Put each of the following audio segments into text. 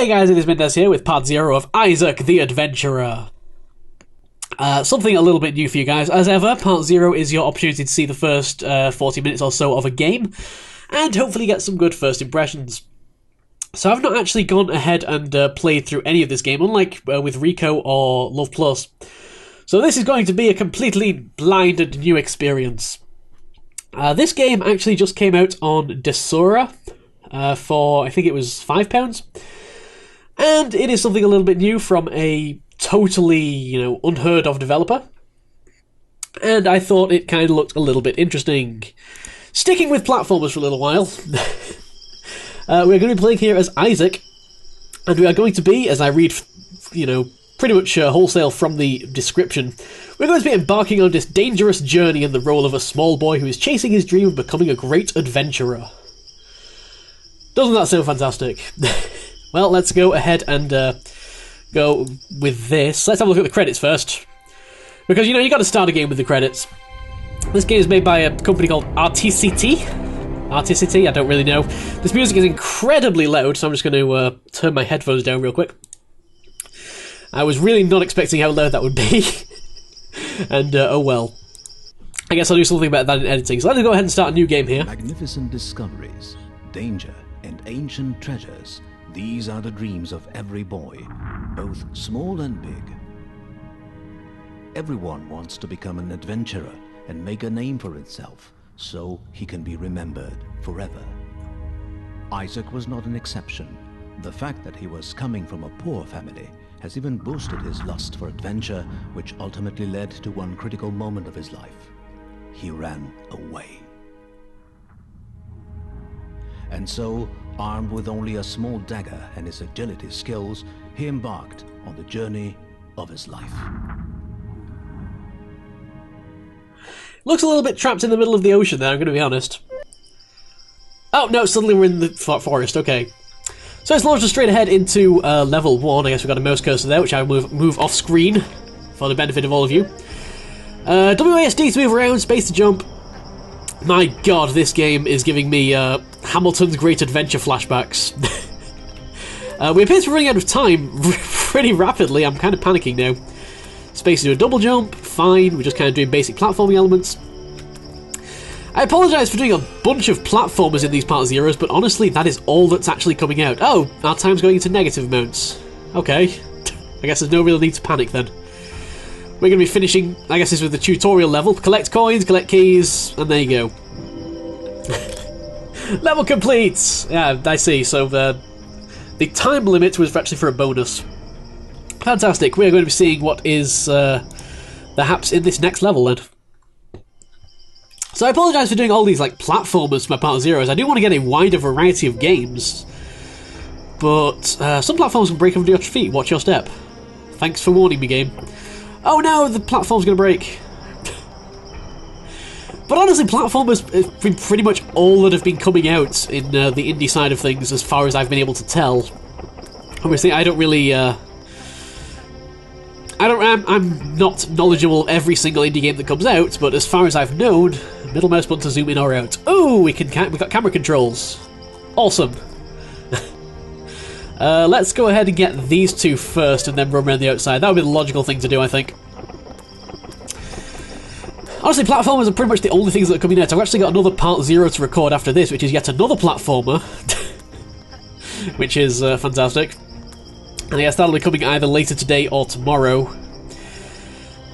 Hey guys, it is Mendes here with part 0 of Isaac the Adventurer. Something a little bit new for you guys. As ever, part 0 is your opportunity to see the first 40 minutes or so of a game, and hopefully get some good first impressions. So I've not actually gone ahead and played through any of this game, unlike with Rico or Love Plus. So this is going to be a completely blind and new experience. This game actually just came out on Desura for, I think it was £5. And it is something a little bit new from a totally, unheard of developer. And I thought it kind of looked a little bit interesting. Sticking with platformers for a little while. We're going to be playing here as Isaac. And we are going to be, as I read, pretty much wholesale from the description, we're going to be embarking on this dangerous journey in the role of a small boy who is chasing his dream of becoming a great adventurer. Doesn't that sound fantastic? Well, let's go ahead and go with this. Let's have a look at the credits first. Because, you got to start a game with the credits. This game is made by a company called Articity, I don't really know. This music is incredibly loud, so I'm just going to turn my headphones down real quick. I was really not expecting how loud that would be. And, oh well. I guess I'll do something about that in editing. So let's go ahead and start a new game here. Magnificent discoveries, danger, and ancient treasures. These are the dreams of every boy, both small and big. Everyone wants to become an adventurer and make a name for himself, so he can be remembered forever. Isaac was not an exception. The fact that he was coming from a poor family has even boosted his lust for adventure, which ultimately led to one critical moment of his life. He ran away. And so, armed with only a small dagger and his agility skills, he embarked on the journey of his life. Looks a little bit trapped in the middle of the ocean there, I'm going to be honest. Oh, no, suddenly we're in the forest, okay. So let's launch us straight ahead into level 1. I guess we've got a mouse cursor there, which I will move off screen for the benefit of all of you. WASD to move around, space to jump. My god, this game is giving me Hamilton's Great Adventure flashbacks. We appear to be running out of time pretty rapidly. I'm kind of panicking now. Space to do a double jump, fine. We're just kind of doing basic platforming elements. I apologise for doing a bunch of platformers in these part zeros, but honestly, that is all that's actually coming out. Oh, our time's going into negative amounts. Okay. I guess there's no real need to panic then. We're going to be finishing, I guess this was the tutorial level. Collect coins, collect keys, and there you go. Level complete! Yeah, I see. So the time limit was actually for a bonus. Fantastic. We're going to be seeing what is perhaps in this next level then. So I apologise for doing all these platformers for my part zeros. I do want to get a wider variety of games. But some platforms can break under your feet. Watch your step. Thanks for warning me, game. Oh no, the platform's going to break. But honestly, platformers have been pretty much all that have been coming out in the indie side of things, as far as I've been able to tell. Obviously, I don't really... I'm not knowledgeable of every single indie game that comes out, but as far as I've known, middle mouse button to zoom in or out. Oh, we've got camera controls. Awesome. Let's go ahead and get these two first and then run around the outside. That would be the logical thing to do, I think. Honestly, platformers are pretty much the only things that are coming out. I've actually got another part 0 to record after this, which is yet another platformer. Which is fantastic. And I guess that'll be coming either later today or tomorrow.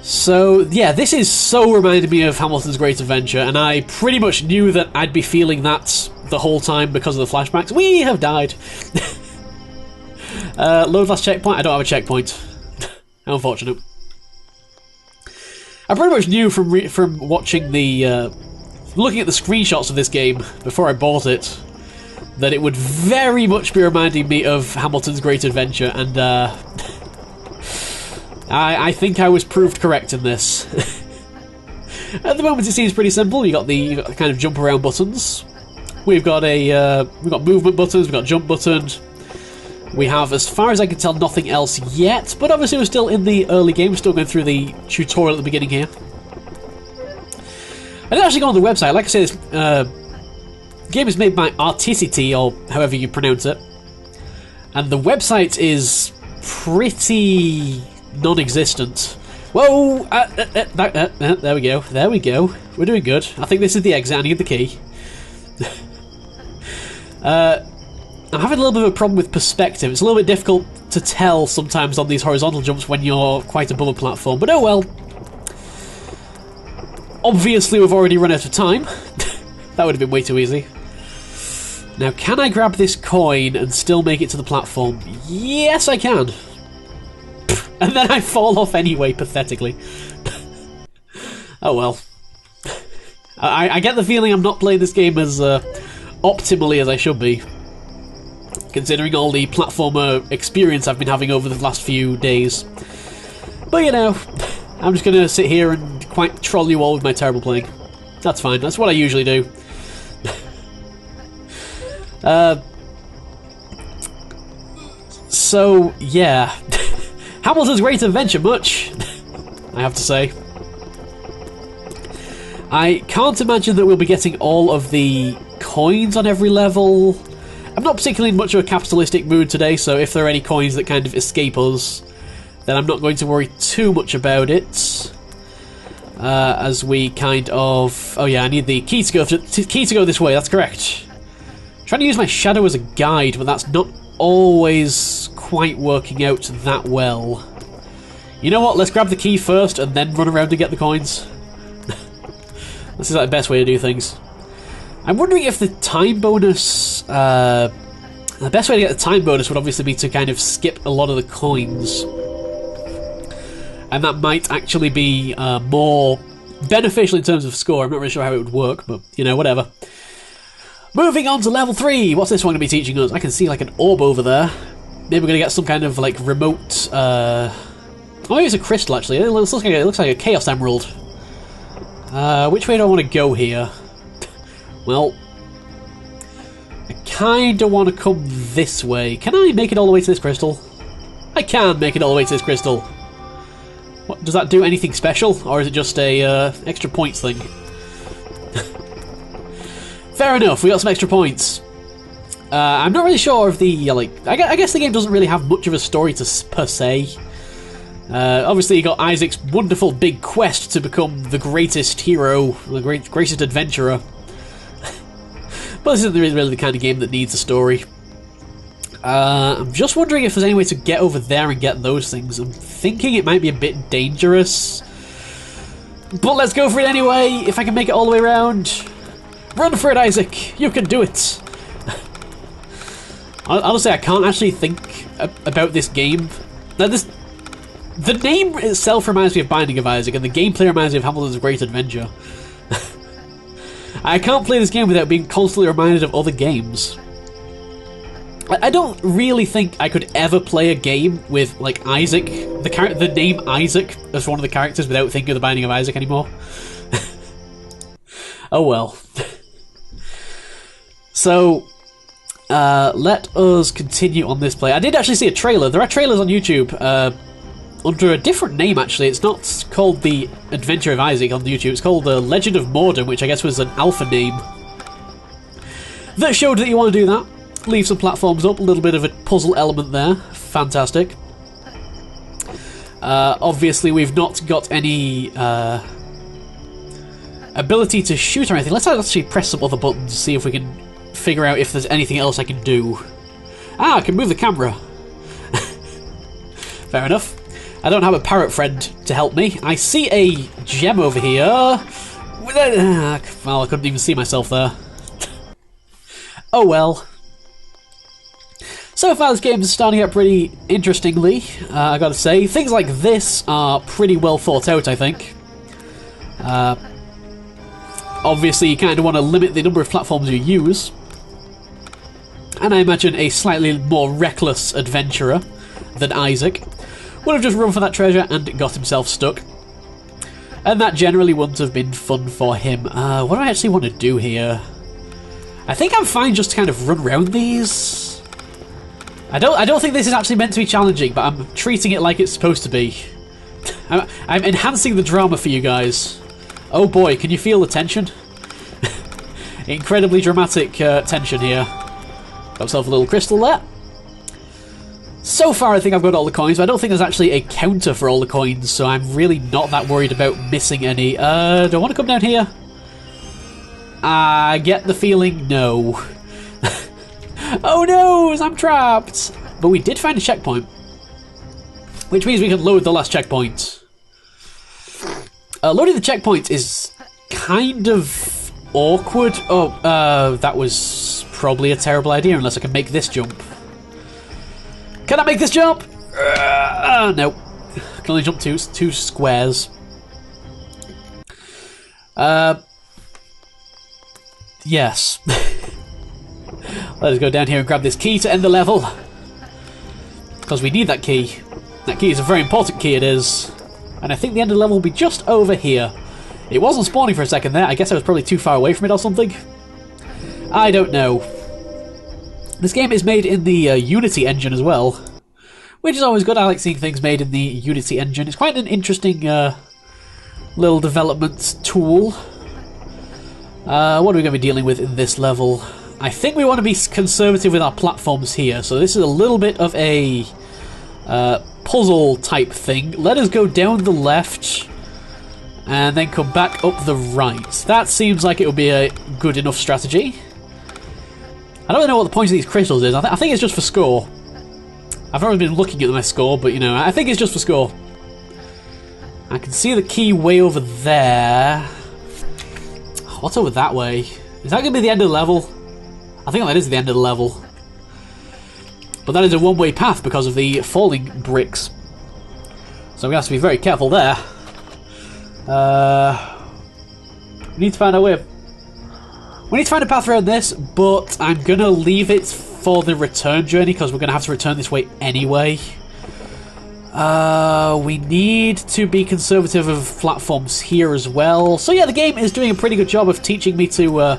So, yeah, this is so reminding me of Hamilton's Great Adventure, and I pretty much knew that I'd be feeling that the whole time because of the flashbacks. We have died. Load last checkpoint. I don't have a checkpoint. How unfortunate. I pretty much knew from watching the... looking at the screenshots of this game before I bought it, that it would very much be reminding me of Hamilton's Great Adventure, and I think I was proved correct in this. At the moment it seems pretty simple. You've got the kind of jump around buttons. We've got movement buttons, we've got jump button. We have, as far as I can tell, nothing else yet, but obviously we're still in the early game, we're still going through the tutorial at the beginning here. I didn't actually go on the website. Like I said, this game is made by Articity, or however you pronounce it. And the website is pretty non-existent. Whoa! There we go. There we go. We're doing good. I think this is the exit. I need the key. I'm having a little bit of a problem with perspective. It's a little bit difficult to tell sometimes on these horizontal jumps when you're quite above a platform, but oh well. Obviously we've already run out of time. That would have been way too easy. Now, can I grab this coin and still make it to the platform? Yes, I can. And then I fall off anyway, pathetically. Oh well. I get the feeling I'm not playing this game as optimally as I should be, considering all the platformer experience I've been having over the last few days. But you know, I'm just going to sit here and quite troll you all with my terrible playing. That's fine, that's what I usually do. So, yeah. Hamilton's Great Adventure, much, I have to say. I can't imagine that we'll be getting all of the coins on every level. I'm not particularly in much of a capitalistic mood today, so if there are any coins that kind of escape us, then I'm not going to worry too much about it. As we kind of... Oh yeah, I need the key to go this way, that's correct. I'm trying to use my shadow as a guide, but that's not always quite working out that well. You know what, let's grab the key first and then run around to get the coins. This is like the best way to do things. I'm wondering if the time bonus... the best way to get the time bonus would obviously be to kind of skip a lot of the coins. And that might actually be more beneficial in terms of score. I'm not really sure how it would work, but, you know, whatever. Moving on to level 3! What's this one going to be teaching us? I can see, like, an orb over there. Maybe we're going to get some kind of, like, remote... Oh, maybe it's a crystal, actually. It looks like a Chaos Emerald. Which way do I want to go here? Well, I kind of want to come this way. Can I make it all the way to this crystal? I can make it all the way to this crystal. What, does that do anything special, or is it just a extra points thing? Fair enough, we got some extra points. I'm not really sure if the, I guess the game doesn't really have much of a story per se. Obviously you got Isaac's wonderful big quest to become the greatest hero, the greatest adventurer. But this isn't really the kind of game that needs a story. I'm just wondering if there's any way to get over there and get those things. I'm thinking it might be a bit dangerous. But let's go for it anyway, if I can make it all the way around. Run for it, Isaac! You can do it! Honestly, I can't actually think about this game. Now, the name itself reminds me of Binding of Isaac, and the gameplay reminds me of Hamilton's Great Adventure. I can't play this game without being constantly reminded of other games. I don't really think I could ever play a game with, like, Isaac, the name Isaac as one of the characters without thinking of the Binding of Isaac anymore. Oh well. So, let us continue on this play. I did actually see a trailer. There are trailers on YouTube, under a different name, actually. It's not called The Adventure of Isaac on YouTube. It's called The Legend of Morden, which I guess was an alpha name. That showed that you want to do that. Leave some platforms up, a little bit of a puzzle element there. Fantastic. Obviously, we've not got any ability to shoot or anything. Let's actually press some other buttons to see if we can figure out if there's anything else I can do. Ah, I can move the camera. Fair enough. I don't have a parrot friend to help me. I see a gem over here. Well, I couldn't even see myself there. Oh well. So far this game is starting out pretty interestingly, I gotta say. Things like this are pretty well thought out, I think. Obviously you kind of want to limit the number of platforms you use. And I imagine a slightly more reckless adventurer than Isaac would have just run for that treasure and got himself stuck. And that generally wouldn't have been fun for him. What do I actually want to do here? I think I'm fine just to kind of run around these. I don't think this is actually meant to be challenging, but I'm treating it like it's supposed to be. I'm enhancing the drama for you guys. Oh boy, can you feel the tension? Incredibly dramatic tension here. Got myself a little crystal there. So far, I think I've got all the coins, but I don't think there's actually a counter for all the coins, so I'm really not that worried about missing any. Do I want to come down here? I get the feeling no. Oh no, I'm trapped! But we did find a checkpoint, which means we can load the last checkpoint. Loading the checkpoint is kind of awkward. Oh, that was probably a terrible idea unless I can make this jump. Can I make this jump? No. I can only jump two squares. Yes. Let us go down here and grab this key to end the level. Because we need that key. That key is a very important key, it is. And I think the end of the level will be just over here. It wasn't spawning for a second there. I guess I was probably too far away from it or something. I don't know. This game is made in the Unity engine as well, which is always good. I like seeing things made in the Unity engine. It's quite an interesting little development tool. What are we going to be dealing with in this level? I think we want to be conservative with our platforms here, so this is a little bit of a puzzle type thing. Let us go down the left and then come back up the right. That seems like it would be a good enough strategy. I don't really know what the point of these crystals is. I think it's just for score. I've not really been looking at my score, but you know, I think it's just for score. I can see the key way over there. What's over that way? Is that going to be the end of the level? I think that is the end of the level. But that is a one-way path because of the falling bricks. So we have to be very careful there. We need to find a way of... We need to find a path around this, but I'm going to leave it for the return journey because we're going to have to return this way anyway. We need to be conservative of platforms here as well. So yeah, the game is doing a pretty good job of teaching me to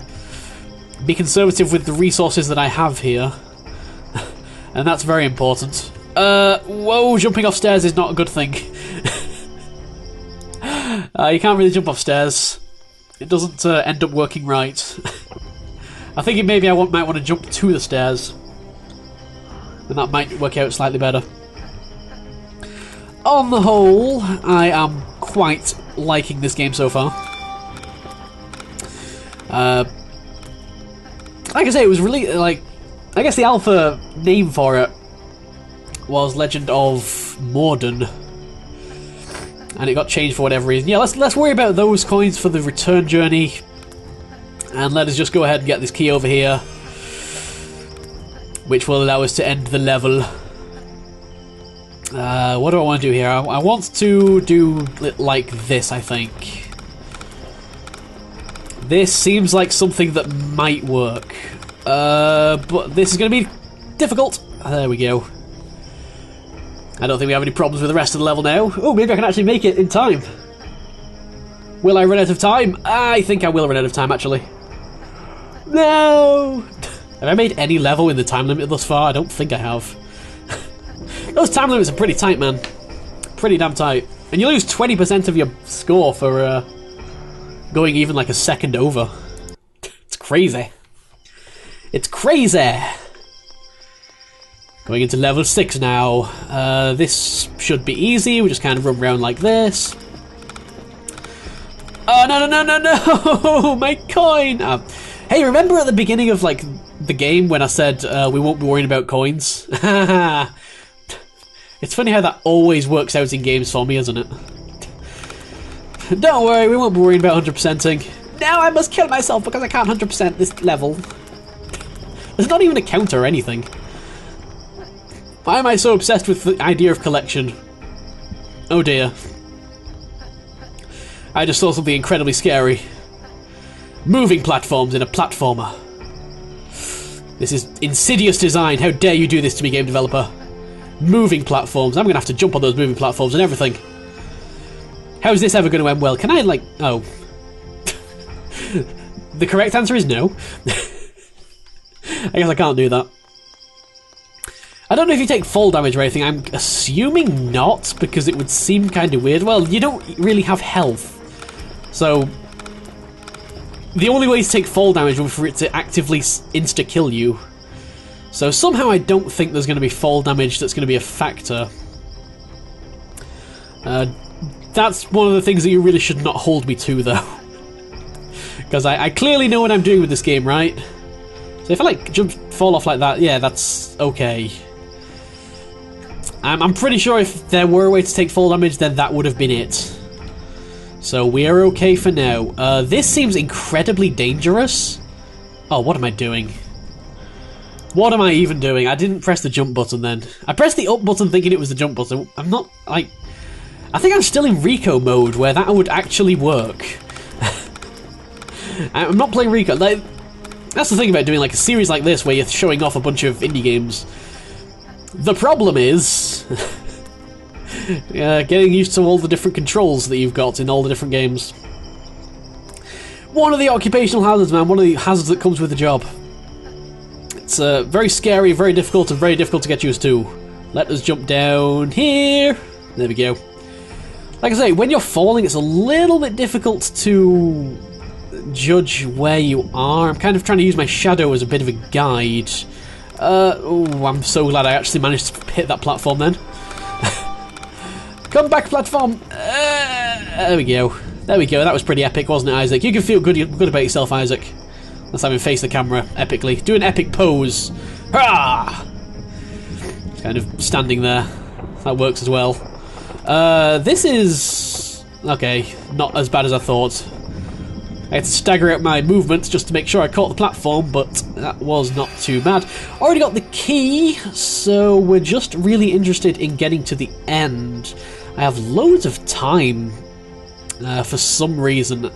be conservative with the resources that I have here. And that's very important. Whoa, jumping off stairs is not a good thing. You can't really jump off stairs. It doesn't end up working right. I think maybe I might want to jump to the stairs. And that might work out slightly better. On the whole, I am quite liking this game so far. Like I say, it was really, like, I guess the alpha name for it was Legend of Morden. And it got changed for whatever reason. Yeah, let's worry about those coins for the return journey. And let us just go ahead and get this key over here, which will allow us to end the level. What do I want to do here? I want to do it like this, I think. This seems like something that might work. But this is going to be difficult. There we go. I don't think we have any problems with the rest of the level now. Oh, maybe I can actually make it in time. Will I run out of time? I think I will run out of time, actually. No! Have I made any level in the time limit thus far? I don't think I have. Those time limits are pretty tight, man. Pretty damn tight. And you lose 20% of your score for going even like a second over. It's crazy. It's crazy! Going into level 6 now. This should be easy. We just kind of run around like this. Oh, no! My coin! Hey, remember at the beginning of, like, the game when I said we won't be worrying about coins? It's funny how that always works out in games for me, isn't it? Don't worry, we won't be worrying about 100%ing. Now I must kill myself because I can't 100% this level. There's not even a counter or anything. Why am I so obsessed with the idea of collection? Oh dear. I just saw something incredibly scary. Moving platforms in a platformer. This is insidious design. How dare you do this to me, game developer? Moving platforms. I'm going to have to jump on those moving platforms and everything. How is this ever going to end well? Can I, like... Oh. The correct answer is no. I guess I can't do that. I don't know if you take fall damage or anything. I'm assuming not, because it would seem kind of weird. Well, you don't really have health. So, the only way to take fall damage would be for it to actively insta-kill you. So somehow I don't think there's going to be fall damage that's going to be a factor. That's one of the things that you really should not hold me to, though. Because I clearly know what I'm doing with this game, right? So if I, like, fall off like that, yeah, that's okay. I'm pretty sure if there were a way to take fall damage, then that would have been it. So we are okay for now. This seems incredibly dangerous. Oh, what am I doing? What am I even doing? I didn't press the jump button then. I pressed the up button thinking it was the jump button. I'm not, like... I think I'm still in Rico mode, where that would actually work. I'm not playing Rico. Like, that's the thing about doing like a series like this, where you're showing off a bunch of indie games. The problem is... getting used to all the different controls that you've got in all the different games. One of the occupational hazards, man. One of the hazards that comes with the job. It's very scary, very difficult, and very difficult to get used to. Let us jump down here. There we go. Like I say, when you're falling, it's a little bit difficult to judge where you are. I'm kind of trying to use my shadow as a bit of a guide. Oh, I'm so glad I actually managed to hit that platform then. Come back, platform! There we go. There we go. That was pretty epic, wasn't it, Isaac? You can feel good about yourself, Isaac. Let's have him face the camera epically. Do an epic pose. Hurrah! He's kind of standing there. That works as well. This is... okay, not as bad as I thought. I had to stagger out my movements just to make sure I caught the platform, but that was not too bad. Already got the key, so we're just really interested in getting to the end. I have loads of time, for some reason.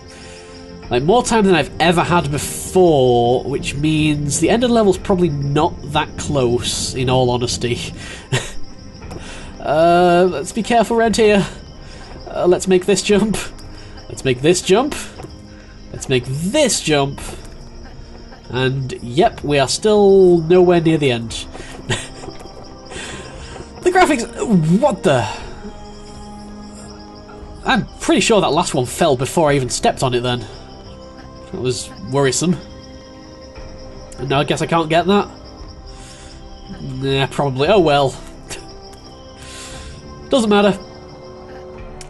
Like, more time than I've ever had before, which means the end of the level's probably not that close, in all honesty. Let's be careful around here. Let's make this jump. Let's make this jump. Let's make this jump. And, yep, we are still nowhere near the end. The graphics... what the... I'm pretty sure that last one fell before I even stepped on it then. That was worrisome. And now I guess I can't get that? Nah, probably. Oh well. Doesn't matter.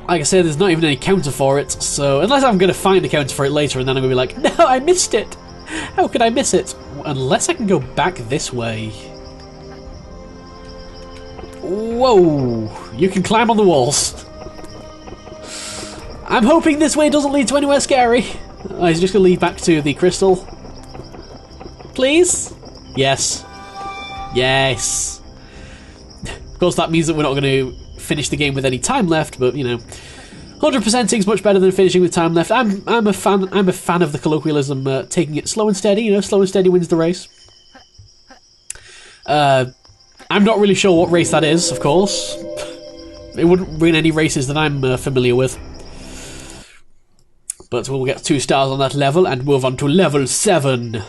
Like I said, there's not even any counter for it, so unless I'm going to find a counter for it later and then I'm going to be like, no, I missed it! How could I miss it? Unless I can go back this way. Whoa! You can climb on the walls. I'm hoping this way doesn't lead to anywhere scary. Oh, he's just going to lead back to the crystal. Please? Yes. Yes. Of course, that means that we're not going to finish the game with any time left, but, you know, 100%ing is much better than finishing with time left. I'm a fan of the colloquialism, taking it slow and steady. You know, slow and steady wins the race. I'm not really sure what race that is, of course. It wouldn't win any races that I'm familiar with. But we'll get 2 stars on that level and move on to level 7.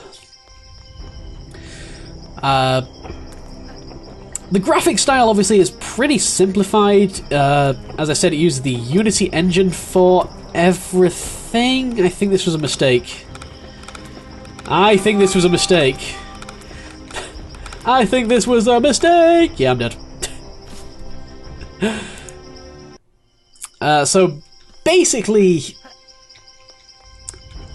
The graphic style obviously is pretty simplified. As I said, it uses the Unity engine for everything. I think this was a mistake. I think this was a mistake. I think this was a mistake! Yeah, I'm dead. So, basically,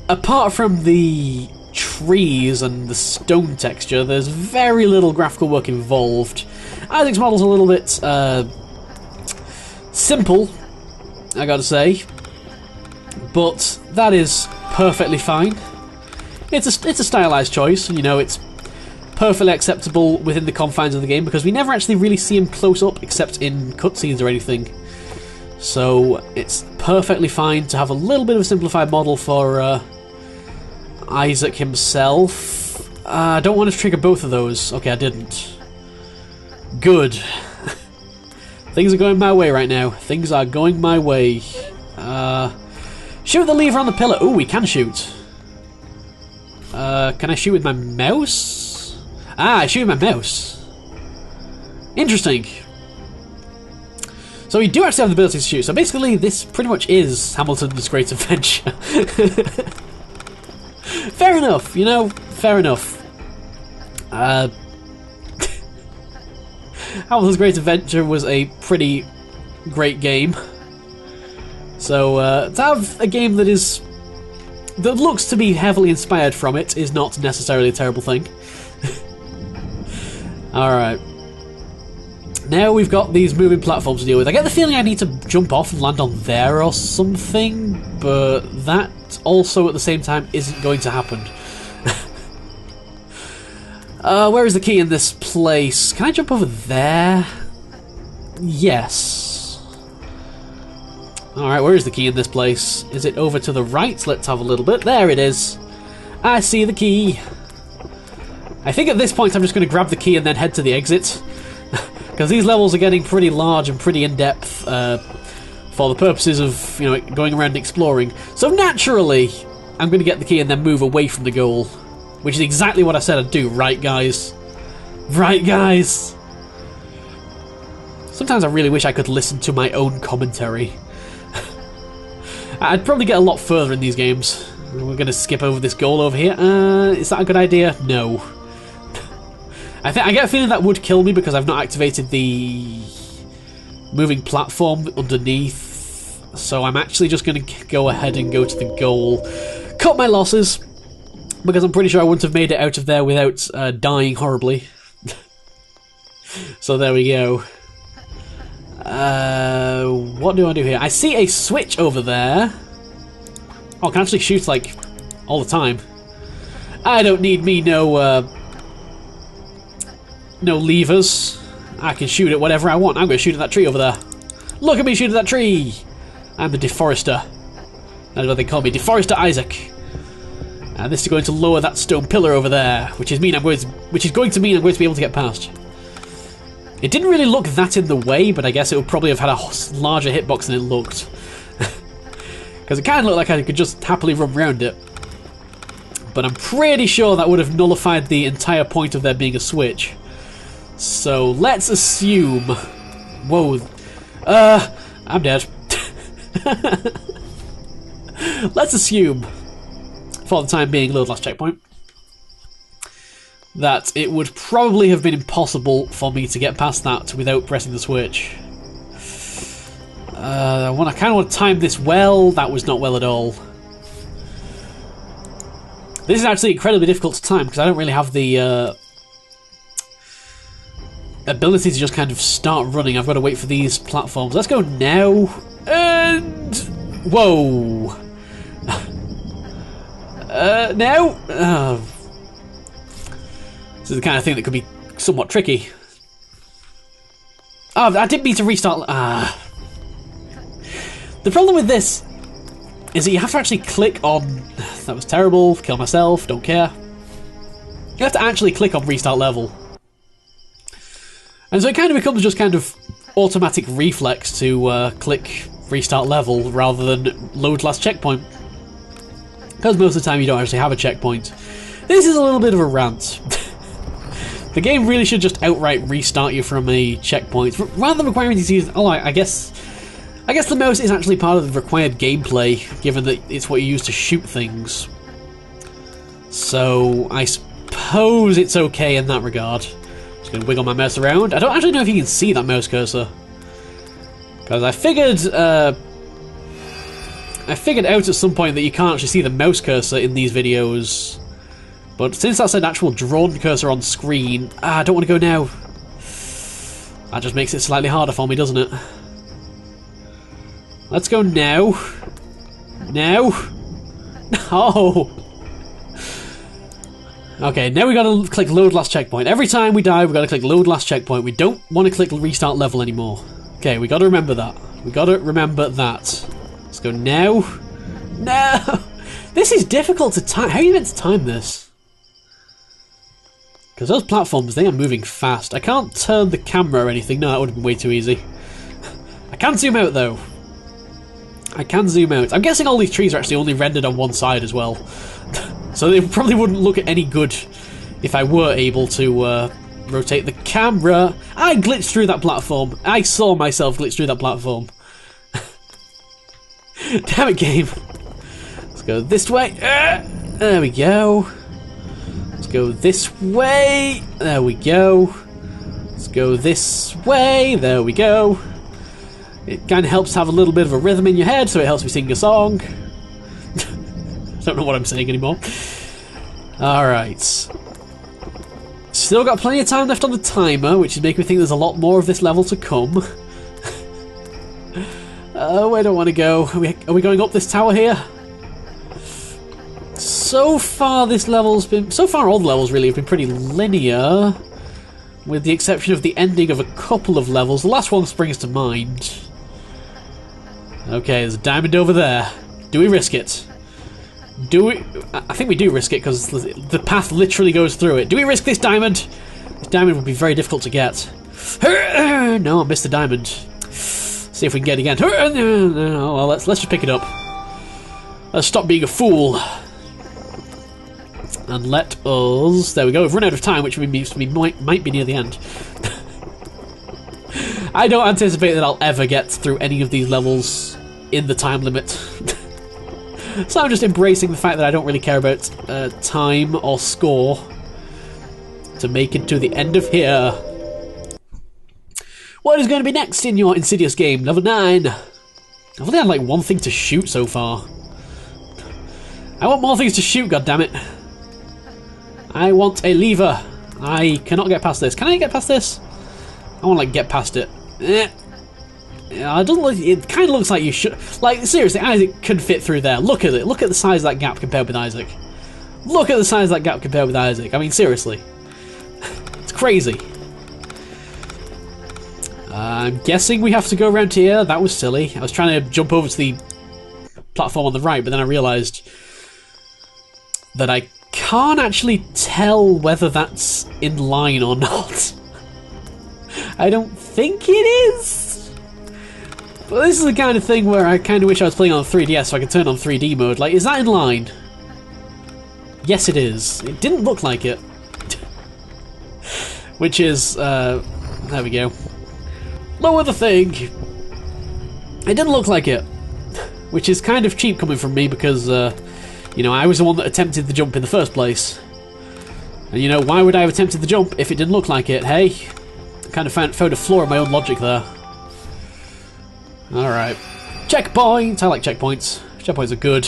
apart from the trees and the stone texture, there's very little graphical work involved. Isaac's model's a little bit simple, I gotta say, but that is perfectly fine. It's a stylized choice, you know, it's perfectly acceptable within the confines of the game because we never actually really see him close up except in cutscenes or anything. So it's perfectly fine to have a little bit of a simplified model for Isaac himself. I don't want to trigger both of those. Okay, I didn't. Good. Things are going my way right now. Things are going my way. Shoot the lever on the pillar. Ooh, we can shoot. Can I shoot with my mouse? Ah, I shoot with my mouse. Interesting. So we do actually have the ability to shoot. So basically, this pretty much is Hamilton's Great Adventure. Fair enough, you know, fair enough. Howl's Great Adventure was a pretty great game. So to have a game that looks to be heavily inspired from it is not necessarily a terrible thing. Alright. Now we've got these moving platforms to deal with. I get the feeling I need to jump off and land on there or something, but that also at the same time isn't going to happen. Where is the key in this place? Can I jump over there? Yes. Alright, where is the key in this place? Is it over to the right? Let's have a little bit. There it is. I see the key. I think at this point I'm just going to grab the key and then head to the exit. Because these levels are getting pretty large and pretty in-depth for the purposes of, you know, going around and exploring. So naturally, I'm going to get the key and then move away from the goal. Which is exactly what I said I'd do, right guys? Right guys? Sometimes I really wish I could listen to my own commentary. I'd probably get a lot further in these games. We're going to skip over this goal over here. Is that a good idea? No. I get a feeling that would kill me because I've not activated the moving platform underneath. So I'm actually just going to go ahead and go to the goal. Cut my losses. Because I'm pretty sure I wouldn't have made it out of there without dying horribly. So there we go. What do I do here? I see a switch over there. Oh, I can actually shoot, like, all the time. I don't need me no levers. I can shoot at whatever I want. I'm going to shoot at that tree over there. Look at me shoot at that tree! I'm the deforester. That's what they call me, Deforester Isaac. And this is going to lower that stone pillar over there, which is going to mean I'm going to be able to get past. It didn't really look that in the way, but I guess it would probably have had a larger hitbox than it looked. Because it kind of looked like I could just happily run around it. But I'm pretty sure that would have nullified the entire point of there being a switch. So let's assume... Whoa. I'm dead. Let's assume, for the time being, load last checkpoint, that it would probably have been impossible for me to get past that without pressing the switch. I kind of want to time this well. That was not well at all. This is actually incredibly difficult to time because I don't really have the ability to just kind of start running. I've got to wait for these platforms. Let's go now. And... Whoa. Now? This is the kind of thing that could be somewhat tricky. Oh, I didn't mean to restart... The problem with this is that you have to actually click on... That was terrible, kill myself, don't care. You have to actually click on restart level. And so it kind of becomes just kind of automatic reflex to click restart level rather than load last checkpoint. Because most of the time you don't actually have a checkpoint. This is a little bit of a rant. The game really should just outright restart you from a checkpoint, rather than requiring you to use... Oh, I guess the mouse is actually part of the required gameplay, given that it's what you use to shoot things. So, I suppose it's okay in that regard. Just going to wiggle my mouse around. I don't actually know if you can see that mouse cursor. Because I figured out at some point that you can't actually see the mouse cursor in these videos. But since that's an actual drawn cursor on screen, I don't want to go now. That just makes it slightly harder for me, doesn't it? Let's go now. Now. No. Okay, now we gotta click load last checkpoint. Every time we die, we gotta click load last checkpoint. We don't want to click restart level anymore. Okay, we gotta remember that. We gotta remember that. Let's go now. No! This is difficult to time. How are you meant to time this? Because those platforms, they are moving fast. I can't turn the camera or anything. No, that would have been way too easy. I can zoom out, though. I can zoom out. I'm guessing all these trees are actually only rendered on one side as well. So they probably wouldn't look any good if I were able to rotate the camera. I glitched through that platform. I saw myself glitch through that platform. Damn it, game. Let's go this way. There we go. Let's go this way. There we go. Let's Go this way. There we go. It kind of helps have a little bit of a rhythm in your head, so it helps me sing a song. Don't know what I'm saying anymore. Alright. Still got plenty of time left on the timer, which is making me think there's a lot more of this level to come. Where do I want to go? Are we going up this tower here? So far this level's been... So far all the levels really have been pretty linear, with the exception of the ending of a couple of levels. The last one springs to mind. Okay, there's a diamond over there. Do we risk it? Do we... I think we do risk it, because the path literally goes through it. Do we risk this diamond? This diamond would be very difficult to get. No, I missed the diamond. See if we can get it again. No, well, let's just pick it up. Let's stop being a fool. And let us... There we go, we've run out of time, which means we might be near the end. I don't anticipate that I'll ever get through any of these levels in the time limit. So I'm just embracing the fact that I don't really care about time or score to make it to the end of here. What is going to be next in your Insidious game? Level 9. I've only had like one thing to shoot so far. I want more things to shoot, goddammit. I want a lever. I cannot get past this. Can I get past this? I want to like get past it. Yeah, it doesn't look. It kind of looks like you should. Like seriously, Isaac could fit through there. Look at it. Look at the size of that gap compared with Isaac. Look at the size of that gap compared with Isaac. I mean, seriously, it's crazy. I'm guessing we have to go around here. That was silly. I was trying to jump over to the platform on the right, but then I realised that I can't actually tell whether that's in line or not. I don't think it is. But this is the kind of thing where I kind of wish I was playing on 3DS so I could turn on 3D mode. Like, is that in line? Yes, it is. It didn't look like it. Which is, there we go. Lower the thing. It didn't look like it. Which is kind of cheap coming from me because, you know, I was the one that attempted the jump in the first place. And, you know, why would I have attempted the jump if it didn't look like it, hey? I kind of found a flaw in my own logic there. Alright. Checkpoint! I like checkpoints. Checkpoints are good.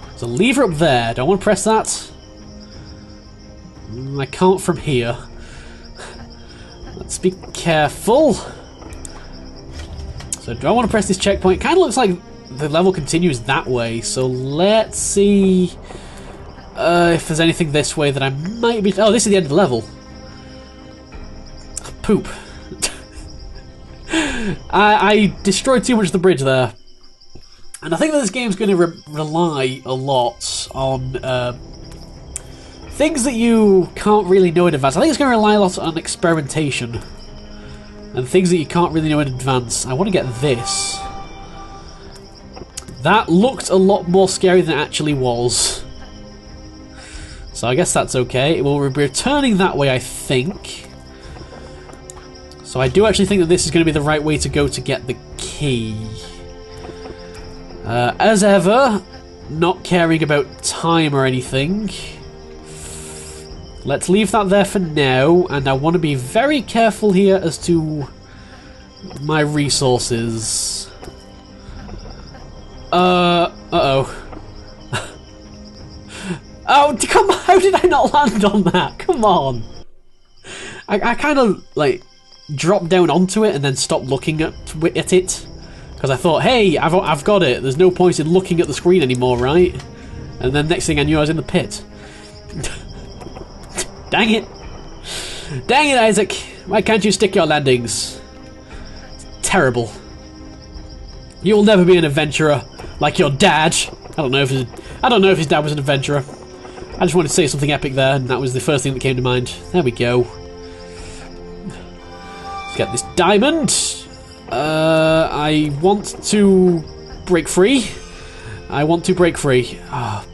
There's a lever up there. Do I want to press that? I can't from here. Let's be careful. So do I want to press this checkpoint? It kind of looks like the level continues that way, so let's see if there's anything this way that I might be... Oh, this is the end of the level. Poop. I destroyed too much of the bridge there. And I think that this game's going to rely a lot on things that you can't really know in advance. I think it's going to rely a lot on experimentation. And things that you can't really know in advance. I want to get this. That looked a lot more scary than it actually was. So I guess that's okay. It will be returning that way, I think. So I do actually think that this is going to be the right way to go to get the key. As ever, not caring about time or anything. Let's leave that there for now, and I want to be very careful here as to my resources. Uh-oh. Oh, come on, how did I not land on that? Come on. I kind of, like, dropped down onto it and then stopped looking at it. Because I thought, hey, I've got it. There's no point in looking at the screen anymore, right? And then next thing I knew, I was in the pit. Dang it. Dang it, Isaac. Why can't you stick your landings? It's terrible. You will never be an adventurer like your dad. I don't know if his dad was an adventurer. I just wanted to say something epic there, and that was the first thing that came to mind. There we go. Let's get this diamond. I want to break free. I want to break free. Oh.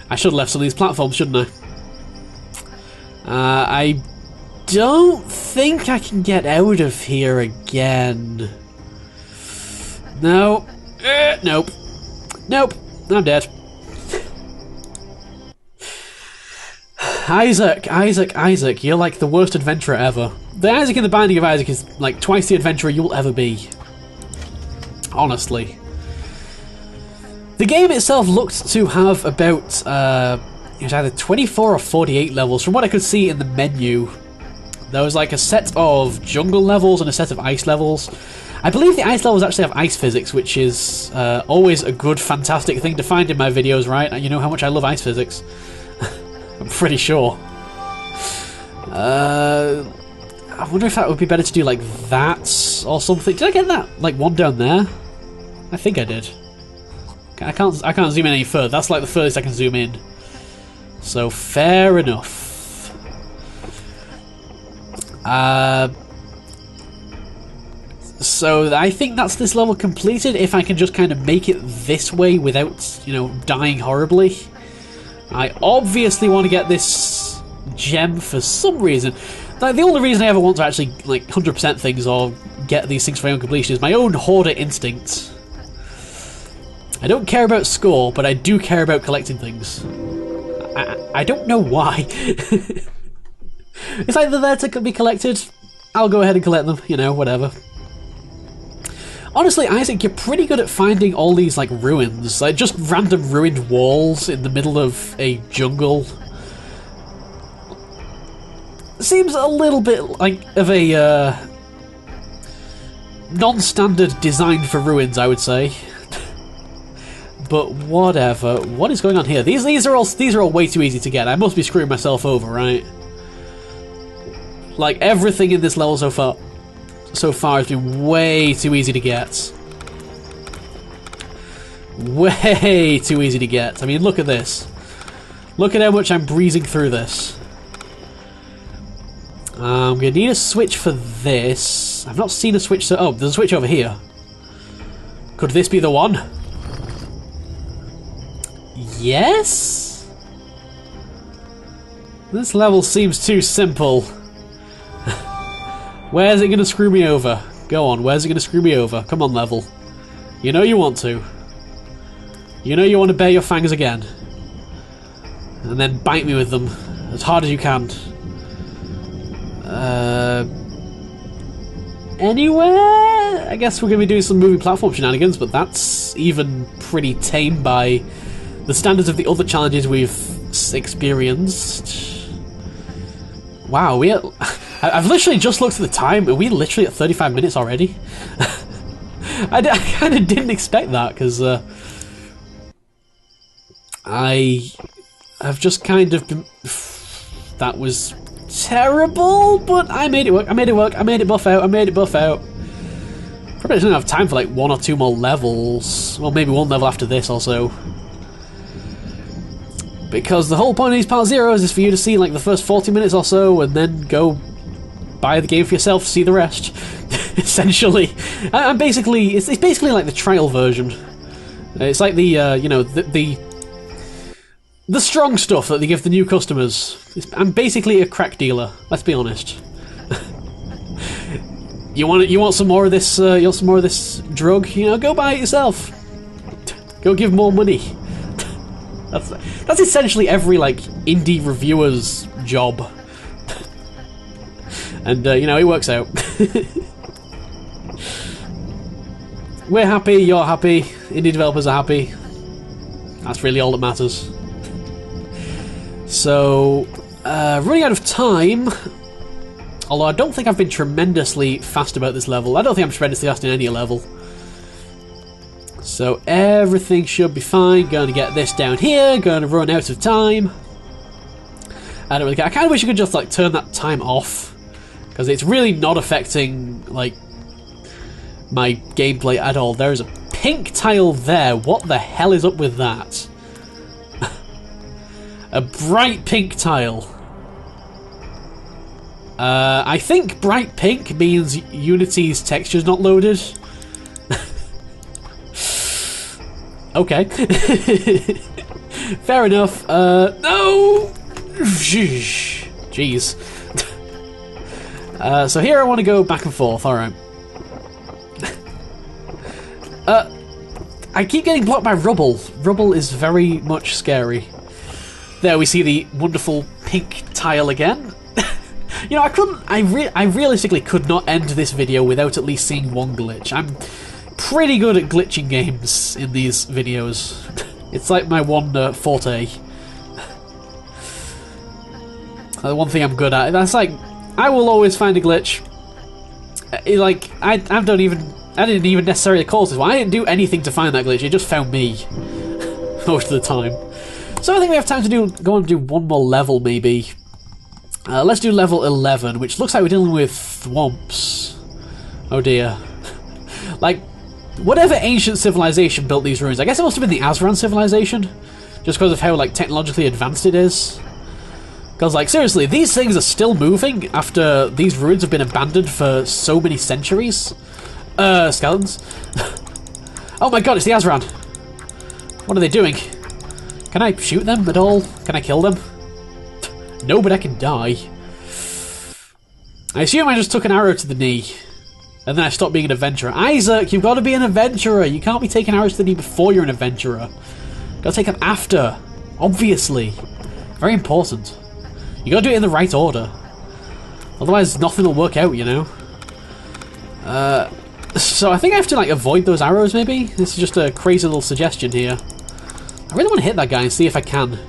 I should have left some of these platforms, shouldn't I? I don't think I can get out of here again. No. Nope. Nope. I'm dead. Isaac, you're like the worst adventurer ever. The Isaac in the Binding of Isaac is like twice the adventurer you'll ever be. Honestly. The game itself looked to have about, it was either 24 or 48 levels. From what I could see in the menu, there was like a set of jungle levels and a set of ice levels. I believe the ice levels actually have ice physics, which is always a good, fantastic thing to find in my videos, right? You know how much I love ice physics. I'm pretty sure. I wonder if that would be better to do like that or something. Did I get that like one down there? I think I did. I can't zoom in any further. That's like the furthest I can zoom in. So fair enough. So I think that's this level completed if I can just kind of make it this way without, you know, dying horribly. I obviously want to get this gem for some reason. Like, the only reason I ever want to actually like 100% things or get these things for my own completion is my own hoarder instinct. I don't care about score, but I do care about collecting things. I don't know why. It's either there to be collected, I'll go ahead and collect them, you know, whatever. Honestly, Isaac, you're pretty good at finding all these, like, ruins. Like, just random ruined walls in the middle of a jungle. Seems a little bit like of a, non-standard design for ruins, I would say. But whatever. What is going on here? These are all way too easy to get. I must be screwing myself over, right? Like, everything in this level so far has been way too easy to get. Way too easy to get. I mean, look at this. Look at how much I'm breezing through this. I'm gonna need a switch for this. I've not seen a switch, so... Oh, there's a switch over here. Could this be the one? Yes? This level seems too simple. Where's it going to screw me over? Go on, where's it going to screw me over? Come on, level. You know you want to. You know you want to bare your fangs again. And then bite me with them as hard as you can. Anywhere? I guess we're going to be doing some moving platform shenanigans, but that's even pretty tame by the standards of the other challenges we've experienced. Wow, I've literally just looked at the time. Are we literally at 35 minutes already? I kind of didn't expect that, because I've just kind of been... That was terrible, but I made it work. I made it work. I made it buff out. I made it buff out. Probably don't have time for like 1 or 2 more levels. Well, maybe 1 level after this also. Because the whole point of these part zeros is for you to see like the first 40 minutes or so and then go buy the game for yourself to see the rest. Essentially. I'm basically... It's basically like the trial version. It's like the, you know, the strong stuff that they give the new customers. I'm basically a crack dealer, let's be honest. You want some more of this, you want some more of this drug? You know, go buy it yourself. Go give more money. That's essentially every, like, indie reviewer's job. And, you know, it works out. We're happy, you're happy, indie developers are happy. That's really all that matters. So, running out of time, although I don't think I've been tremendously fast about this level. I don't think I'm tremendously fast in any level. So everything should be fine. Going to get this down here, going to run out of time. I don't really care. I kind of wish you could just like turn that time off, because it's really not affecting like my gameplay at all. There is a pink tile there. What the hell is up with that? A bright pink tile. I think bright pink means Unity's texture's not loaded. Okay. Fair enough. No! Jeez. So here I want to go back and forth, alright. I keep getting blocked by rubble. Rubble is very much scary. There we see the wonderful pink tile again. You know, I realistically could not end this video without at least seeing one glitch. I'm pretty good at glitching games in these videos. It's like my one forte. The one thing I'm good at. That's like, I will always find a glitch. Like, I didn't even necessarily cause this one. I didn't do anything to find that glitch. It just found me most of the time. So I think we have time to go on and do one more level, maybe. Let's do level 11, which looks like we're dealing with thwomps. Oh dear. Like, whatever ancient civilization built these ruins, I guess it must have been the Azran civilization, just because of how, like, technologically advanced it is. Because, like, seriously, these things are still moving after these ruins have been abandoned for so many centuries. Skeletons. Oh my god, it's the Azran. What are they doing? Can I shoot them at all? Can I kill them? No, but I can die. I assume I just took an arrow to the knee. And then I stopped being an adventurer. Isaac, you've got to be an adventurer. You can't be taking arrows to the knee before you're an adventurer. You've got to take them after. Obviously. Very important. You got to do it in the right order. Otherwise, nothing will work out, you know? So I think I have to, like, avoid those arrows, maybe? This is just a crazy little suggestion here. I really want to hit that guy and see if I can.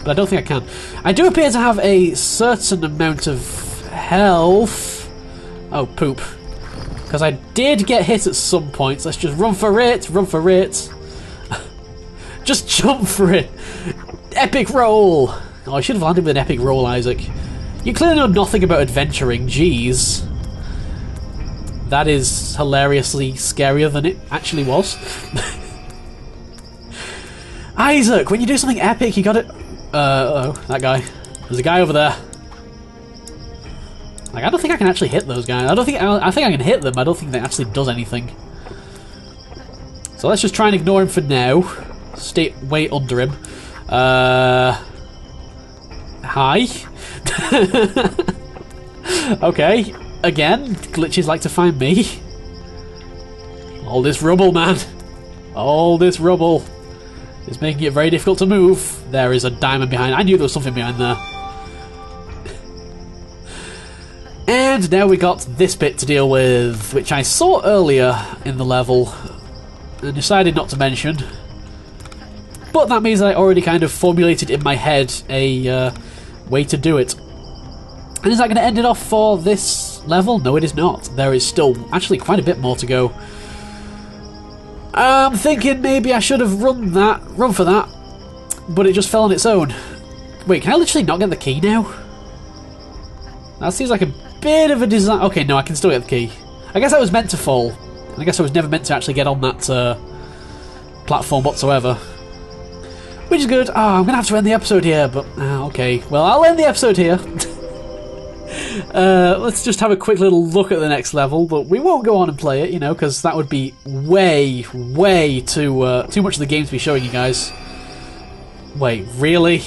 But I don't think I can. I do appear to have a certain amount of health. Oh, poop. Because I did get hit at some points. Let's just run for it, run for it. Just jump for it. Epic roll. Oh, I should have landed with an epic roll, Isaac. You clearly know nothing about adventuring, jeez. That is hilariously scarier than it actually was. Isaac, when you do something epic, you gotta... uh-oh, that guy. There's a guy over there. Like, I don't think I can actually hit those guys. I think I can hit them. I don't think that actually does anything. So let's just try and ignore him for now. Stay way under him. Hi. Okay. Again, glitches like to find me. All this rubble, man. All this rubble. It's making it very difficult to move. There is a diamond behind. I knew there was something behind there. And now we got this bit to deal with, which I saw earlier in the level and decided not to mention. But that means I already kind of formulated in my head a way to do it. And is that going to end it off for this level? No, it is not. There is still actually quite a bit more to go. I'm thinking maybe I should have run for that, but it just fell on its own. Wait, can I literally not get the key now? That seems like a bit of a design. Okay, no, I can still get the key. I guess I was meant to fall. I guess I was never meant to actually get on that platform whatsoever. Which is good. Oh, I'm going to have to end the episode here, but okay. Well, I'll end the episode here. Let's just have a quick little look at the next level, but we won't go on and play it, you know, because that would be way too much of the game to be showing you guys. Wait, really?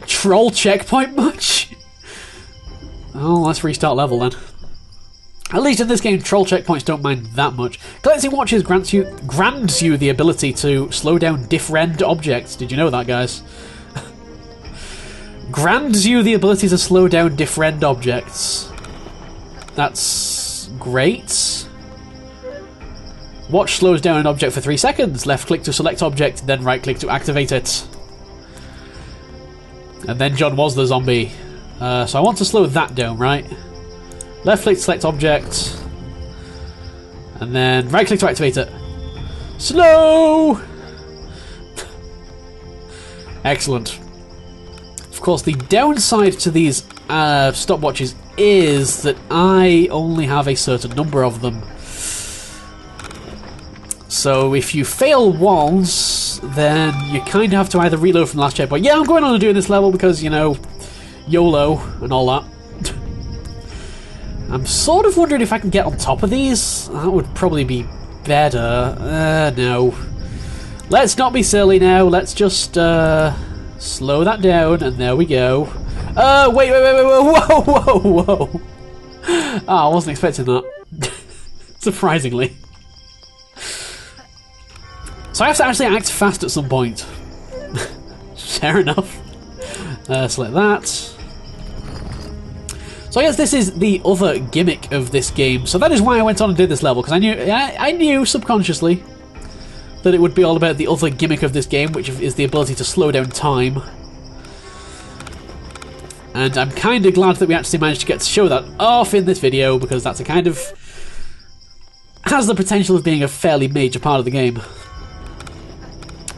Troll checkpoint much? Oh, let's restart level then. At least in this game, troll checkpoints don't mind that much. Collecting watches grants you the ability to slow down different objects. Did you know that, guys? Grants you the ability to slow down different objects. That's great. Watch slows down an object for 3 seconds. Left click to select object, then right click to activate it. And then John was the zombie. So I want to slow that down, right? Left click to select object. And then right click to activate it. Slow! Excellent. Of course, the downside to these stopwatches is that I only have a certain number of them. So if you fail once, then you kind of have to either reload from the last checkpoint. Yeah, I'm going on to doing this level because, you know, YOLO and all that. I'm sort of wondering if I can get on top of these. That would probably be better. No. Let's not be silly now. Let's just slow that down, and there we go. Wait, whoa. Oh, I wasn't expecting that. Surprisingly. So I have to actually act fast at some point. Fair enough. Select that. So I guess this is the other gimmick of this game. So that is why I went on and did this level, because I knew subconsciously that it would be all about the other gimmick of this game, which is the ability to slow down time. And I'm kind of glad that we actually managed to get to show that off in this video, because that's a kind of... has the potential of being a fairly major part of the game.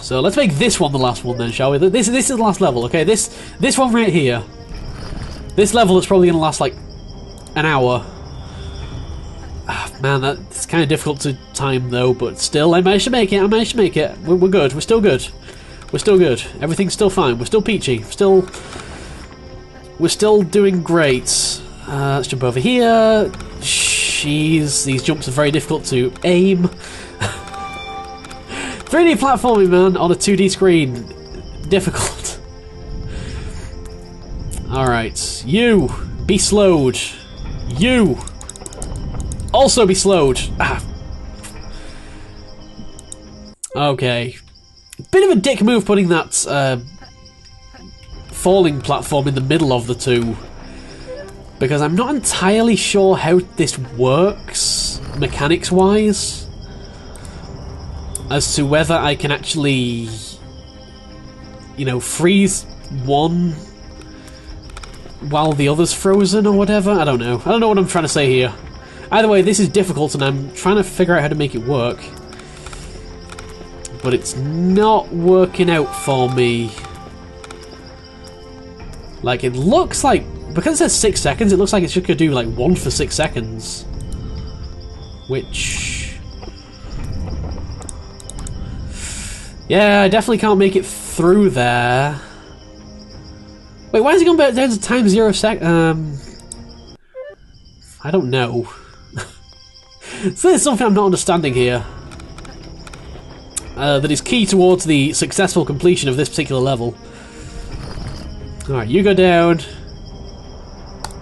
So let's make this one the last one then, shall we? This is the last level, okay? This one right here. This level is probably going to last like an hour. Man, that's kind of difficult to time though, but still, I managed to make it. We're good. We're still good. We're still good. Everything's still fine. We're still peachy. We're still doing great. Let's jump over here. Jeez, these jumps are very difficult to aim. 3D platforming, man, on a 2D screen. Difficult. Alright, you, be slowed. You, also be slowed. Okay. Bit of a dick move putting that falling platform in the middle of the two, because I'm not entirely sure how this works, mechanics-wise, as to whether I can actually, you know, freeze one while the other's frozen or whatever. I don't know. I don't know what I'm trying to say here. Either way, this is difficult and I'm trying to figure out how to make it work. But it's not working out for me. Like, it looks like, because it says 6 seconds, it looks like it's just going to do like 1 for 6 seconds. Which... yeah, I definitely can't make it through there. Wait, why is it going back down to time 0 sec? I don't know. So there's something I'm not understanding here. That is key towards the successful completion of this particular level. Alright, you go down.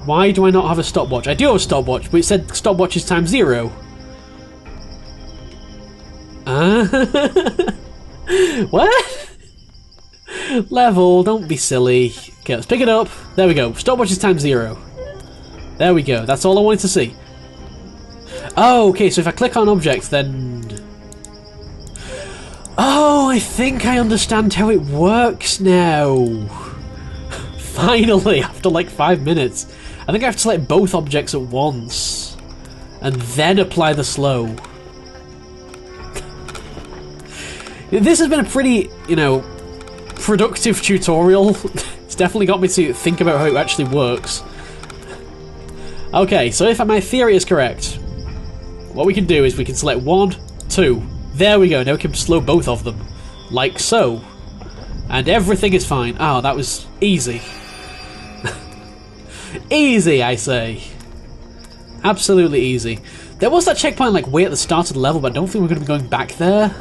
Why do I not have a stopwatch? I do have a stopwatch, but it said stopwatch is time 0. What? Level, don't be silly. Okay, let's pick it up. There we go. Stopwatch is time 0. There we go. That's all I wanted to see. Oh, okay, so if I click on objects, then... oh, I think I understand how it works now. Finally, after like 5 minutes. I think I have to select both objects at once. And then apply the slow. This has been a pretty, you know, productive tutorial. It's definitely got me to think about how it actually works. Okay, so if my theory is correct, what we can do is we can select 1, 2. There we go, now we can slow both of them. Like so. And everything is fine. Oh, that was easy. Easy, I say. Absolutely easy. There was that checkpoint like way at the start of the level, but I don't think we're going to be going back there.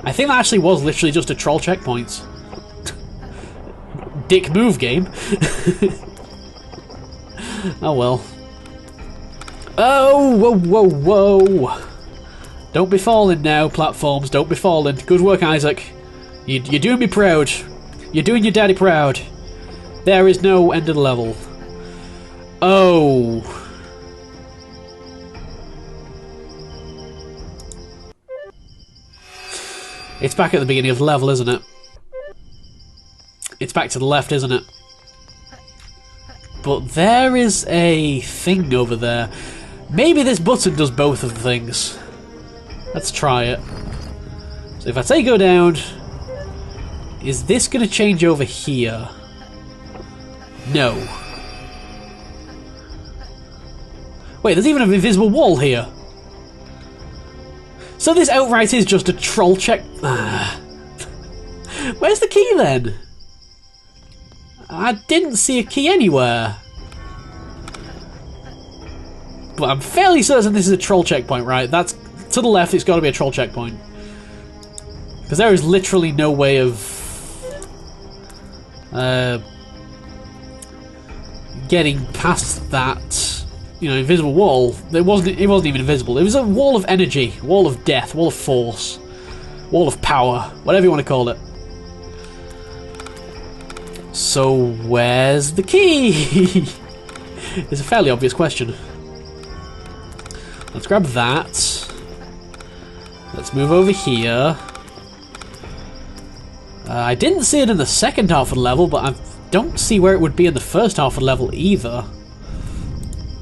I think that actually was literally just a troll checkpoint. Dick move, game. Oh well. Oh, whoa, whoa, whoa. Don't be falling now, platforms. Don't be falling. Good work, Isaac. You're doing me proud. You're doing your daddy proud. There is no end of the level. Oh. It's back at the beginning of the level, isn't it? It's back to the left, isn't it? But there is a thing over there. Maybe this button does both of the things. Let's try it. So if I say go down, is this going to change over here? No. Wait, there's even an invisible wall here. So this outright is just a troll check... Where's the key then? I didn't see a key anywhere. But I'm fairly certain this is a troll checkpoint, right? That's to the left, it's got to be a troll checkpoint. Because there is literally no way of... getting past that... you know, invisible wall. It wasn't even invisible. It was a wall of energy, wall of death, wall of force, wall of power, whatever you want to call it. So where's the key? It's a fairly obvious question. Let's grab that. Let's move over here. I didn't see it in the second half of the level, but I don't see where it would be in the first half of the level either.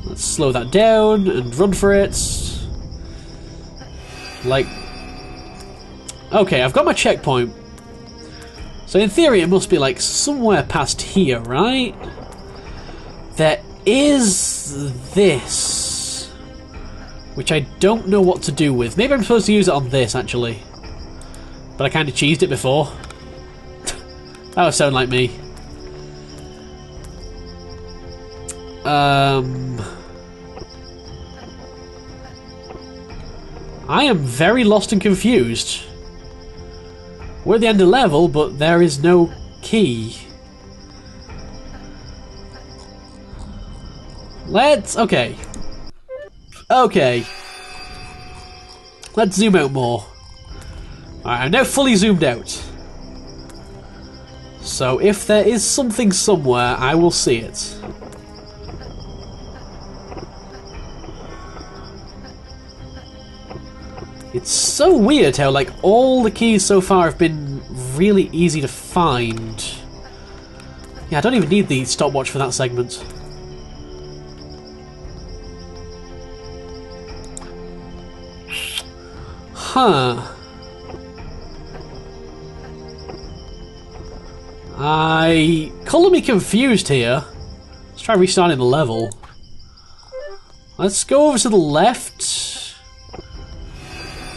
Let's slow that down and run for it. Like... Okay, I've got my checkpoint. So in theory it must be like somewhere past here, right? There is this, which I don't know what to do with. Maybe I'm supposed to use it on this, actually. But I kind of cheesed it before. That would sound like me. I am very lost and confused. We're at the end of level, but there is no key. Okay. Okay. Let's zoom out more. Alright, I'm now fully zoomed out. So if there is something somewhere, I will see it. It's so weird how, like, all the keys so far have been really easy to find. Yeah, I don't even need the stopwatch for that segment. Huh. Colour me confused here. Let's try restarting the level. Let's go over to the left.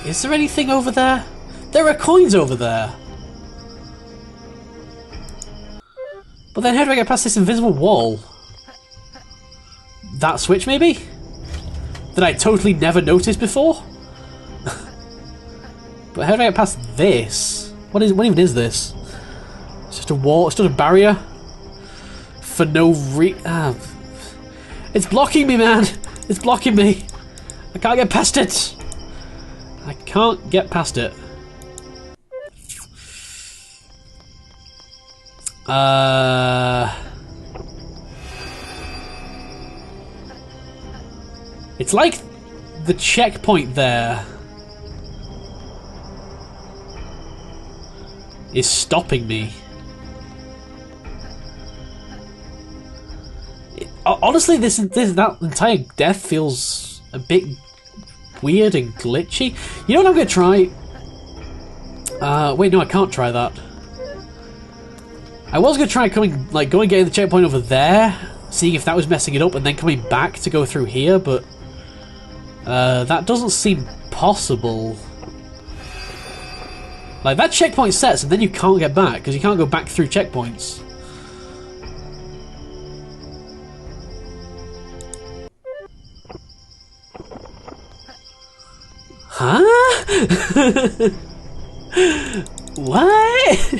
Is there anything over there? There are coins over there. But then how do I get past this invisible wall? That switch, maybe? That I totally never noticed before? But how do I get past this? What even is this? It's just a wall, it's just a barrier? For no it's blocking me, man! It's blocking me! I can't get past it! I can't get past it. It's like the checkpoint there is stopping me. Honestly, that entire death feels a bit weird and glitchy. You know what I'm gonna try? Wait, no, I can't try that. I was gonna try getting the checkpoint over there, seeing if that was messing it up, and then coming back to go through here, but that doesn't seem possible. Like, that checkpoint sets, and then you can't get back, because you can't go back through checkpoints. Huh? What?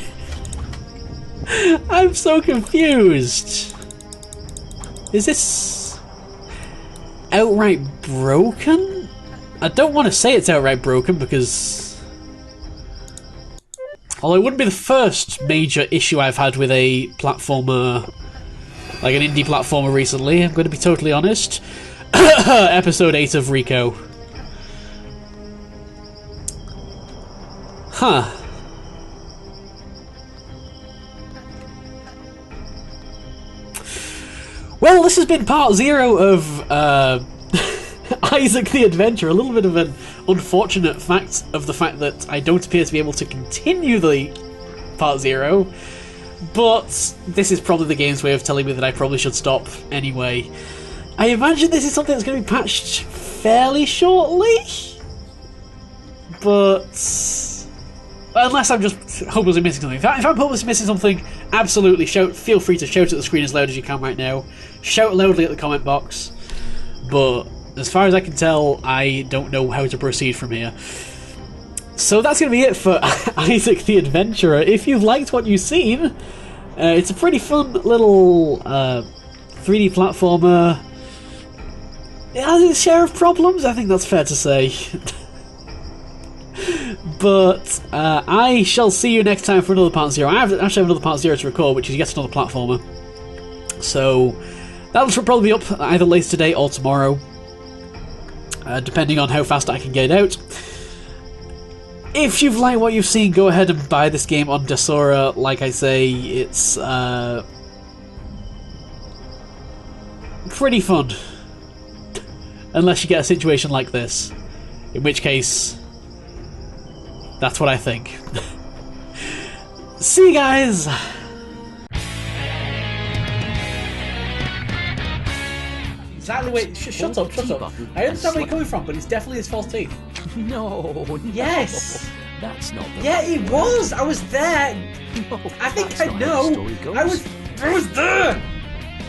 I'm so confused. Is this outright broken? I don't want to say it's outright broken because... Although it wouldn't be the first major issue I've had with a platformer, like an indie platformer recently, I'm going to be totally honest. Episode 8 of Rico. Huh. Well, this has been part 0 of Isaac the Adventurer. A little bit of an unfortunate fact of the fact that I don't appear to be able to continue the part 0, but this is probably the game's way of telling me that I probably should stop anyway. I imagine this is something that's going to be patched fairly shortly, but... unless I'm just hopelessly missing something. If I'm hopelessly missing something, absolutely feel free to shout at the screen as loud as you can right now. Shout loudly at the comment box. But as far as I can tell, I don't know how to proceed from here. So that's going to be it for Isaac the Adventurer. If you've liked what you've seen, it's a pretty fun little 3D platformer. It has its share of problems, I think that's fair to say. But I shall see you next time for another Part Zero. I actually have another Part Zero to record, which is yet another platformer. So that'll probably be up either later today or tomorrow, depending on how fast I can get it out. If you've liked what you've seen, go ahead and buy this game on Desura. Like I say, it's pretty fun. Unless you get a situation like this. In which case, that's what I think. See you guys! Exactly, wait, shut up. I understand where you're coming from, but it's definitely his false teeth. No. Yes! That's not the Yeah, it was! I was there! No, I think that's I not how know! the story goes. I was there!